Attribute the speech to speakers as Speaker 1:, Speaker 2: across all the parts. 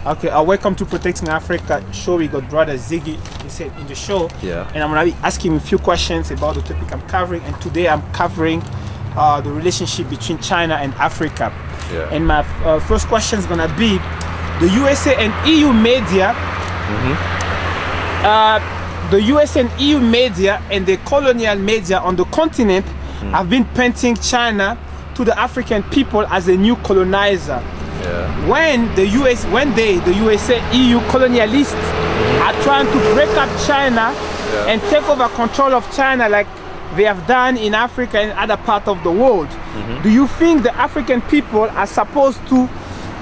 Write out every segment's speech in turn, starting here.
Speaker 1: Okay, welcome to Protecting Africa show. We got brother Ziggy in the show.
Speaker 2: Yeah.
Speaker 1: And I'm gonna be asking him a few questions about the topic I'm covering. And today I'm covering the relationship between China and Africa.
Speaker 2: Yeah.
Speaker 1: And my first question is gonna be the USA and EU media. The USA and EU media and the colonial media on the continent have been painting China to the African people as a new colonizer.
Speaker 2: Yeah.
Speaker 1: When the USA, EU colonialists are trying to break up China and take over control of China like they have done in Africa and other parts of the world, do you think the African people are supposed to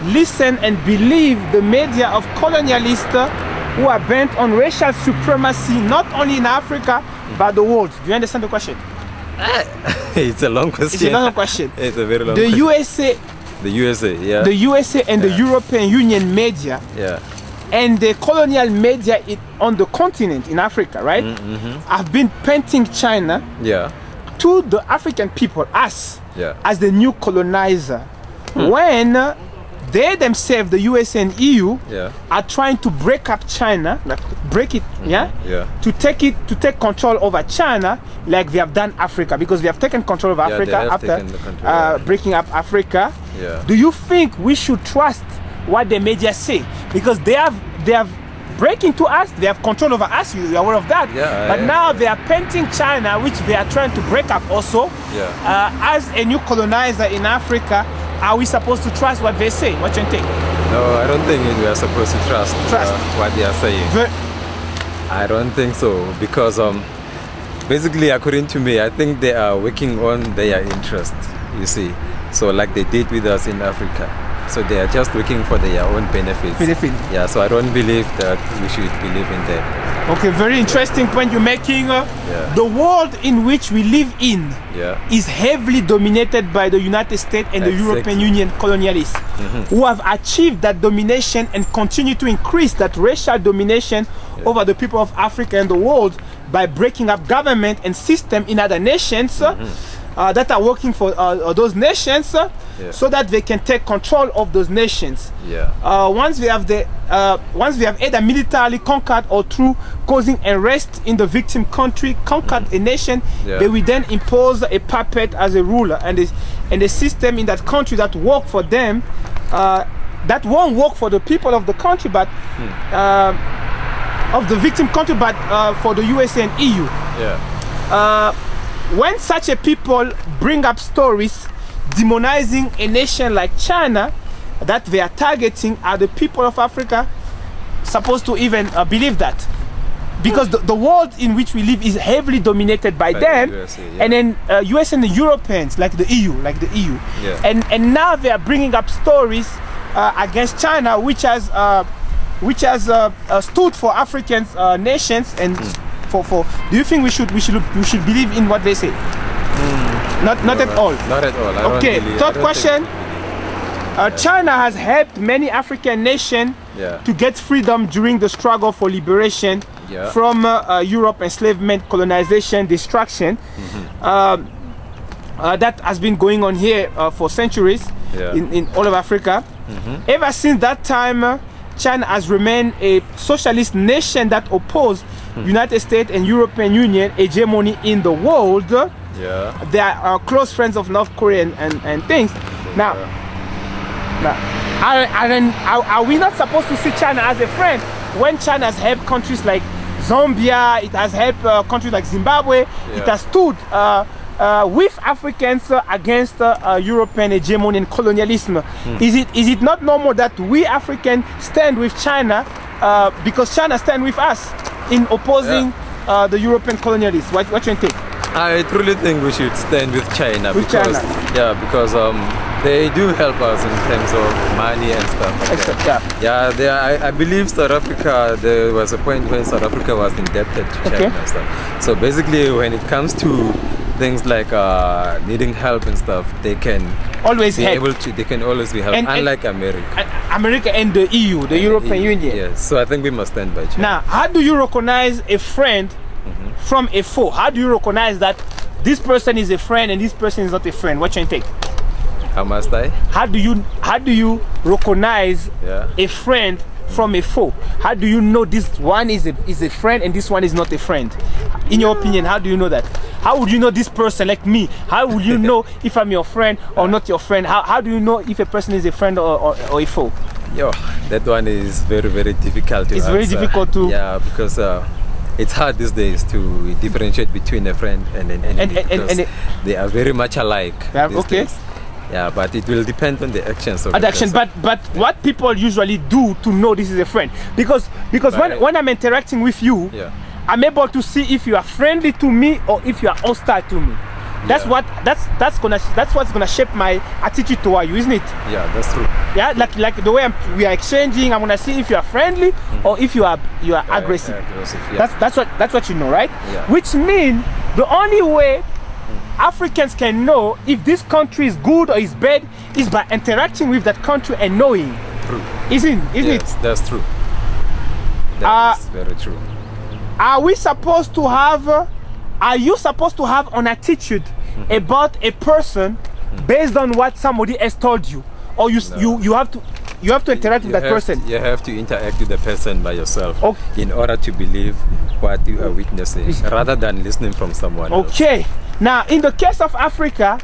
Speaker 1: listen and believe the media of colonialists who are bent on racial supremacy, not only in Africa, but the world? Do you understand the question?
Speaker 2: It's a long question.
Speaker 1: It's a long question.
Speaker 2: It's a very long question.
Speaker 1: The USA,
Speaker 2: yeah.
Speaker 1: The USA and the European Union media, and the colonial media on the continent in Africa, right, have been painting China to the African people, us, as the new colonizer. When they themselves, the USA and EU, are trying to break up China, like break it, to take control over China, like they have done Africa, because they have taken control of Africa after breaking up Africa. Do you think we should trust what the media say? Because they have breaking to us, they have control over us. You are aware of that. But now they are painting China, which they are trying to break up also, as a new colonizer in Africa. Are we supposed to trust what they say? What do you think?
Speaker 2: No, I don't think we are supposed to trust what they are saying. I don't think so, because basically, according to me, I think they are working on their interest, you see. So like they did with us in Africa. So they are just looking for their own benefits. Yeah, so I don't believe that we should believe in that.
Speaker 1: Okay, very interesting point you're making. The world in which we live in is heavily dominated by the United States and the European Union colonialists, who have achieved that domination and continue to increase that racial domination over the people of Africa and the world by breaking up government and system in other nations that are working for those nations, so that they can take control of those nations. Once we have either militarily conquered or through causing unrest in the victim country, conquered a nation, they will then impose a puppet as a ruler, and a system in that country that work for them, that won't work for the people of the country, but of the victim country, but for the USA and EU. When such a people bring up stories demonizing a nation like China that they are targeting, are the people of Africa supposed to even believe that? Because the world in which we live is heavily dominated by them, the USA, and then US and the Europeans, like the EU, and now they are bringing up stories against China, which has stood for African nations and. Do you think we should believe in what they say? Not at all.
Speaker 2: Not at all.
Speaker 1: Okay. Third question. China has helped many African nations to get freedom during the struggle for liberation from Europe, enslavement, colonization, destruction. That has been going on here for centuries in all of Africa. Ever since that time, China has remained a socialist nation that opposed United States and European Union hegemony in the world. They are close friends of North Korea and things. Now, are we not supposed to see China as a friend when China has helped countries like Zambia, it has helped countries like Zimbabwe, it has stood with Africans against European hegemony and colonialism? Is it not normal that we Africans stand with China because China stand with us in opposing the European colonialists? What do you think?
Speaker 2: I truly think we should stand with China because they do help us in terms of money and stuff like that. I believe South Africa, there was a point when South Africa was indebted to China and stuff. So basically when it comes to things like needing help and stuff, they can always be able to. They can always be helped, unlike America
Speaker 1: and the EU, the European Union.
Speaker 2: Yes, so I think we must stand by China.
Speaker 1: Now, how do you recognize a friend from a foe? How do you recognize that this person is a friend and this person is not a friend? What do you think?
Speaker 2: How must I?
Speaker 1: How do you recognize a friend from a foe? How do you know this one is a friend and this one is not a friend? In your opinion, how do you know that? How would you know this person, like me? How would you know if I'm your friend or not your friend? How do you know if a person is a friend or a foe?
Speaker 2: Yo, that one is very, very difficult to answer.
Speaker 1: Very difficult to...
Speaker 2: Yeah, because it's hard these days to differentiate between a friend and an enemy, because they are very much alike these days. Yeah, but it will depend on the actions of the person.
Speaker 1: But what people usually do to know this is a friend, because when I'm interacting with you, I'm able to see if you are friendly to me or if you are hostile to me. That's what's gonna shape my attitude toward you, isn't it?
Speaker 2: Yeah, that's true.
Speaker 1: Yeah, like the way we are exchanging, I'm gonna see if you are friendly or if you are aggressive. Yeah. That's what you know, right?
Speaker 2: Yeah.
Speaker 1: Which means the only way Africans can know if this country is good or is bad is by interacting with that country and knowing.
Speaker 2: True.
Speaker 1: Isn't it?
Speaker 2: That's true. That is very true.
Speaker 1: Are you supposed to have an attitude about a person based on what somebody has told you, or you have to interact with that person?
Speaker 2: You have to interact with the person by yourself in order to believe what you are witnessing, rather than listening from someone else.
Speaker 1: Okay. Now, in the case of Africa,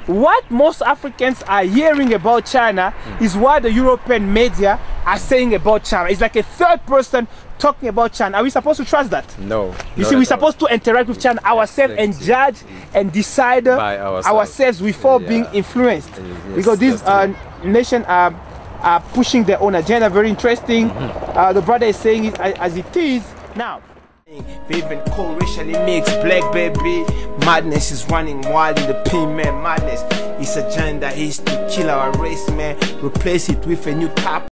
Speaker 1: what most Africans are hearing about China is what the European media are saying about China. It's like a third person talking about China. Are we supposed to trust that?
Speaker 2: No.
Speaker 1: You see, we're supposed to interact with China ourselves and judge and decide by ourselves before being influenced. Because these nations are pushing their own agenda. Very interesting. The brother is saying it as it is now. Vivid, cool, racially mixed, black baby. Madness is running wild in the pin, man. Madness, its agenda is to kill our race, man. Replace it with a new type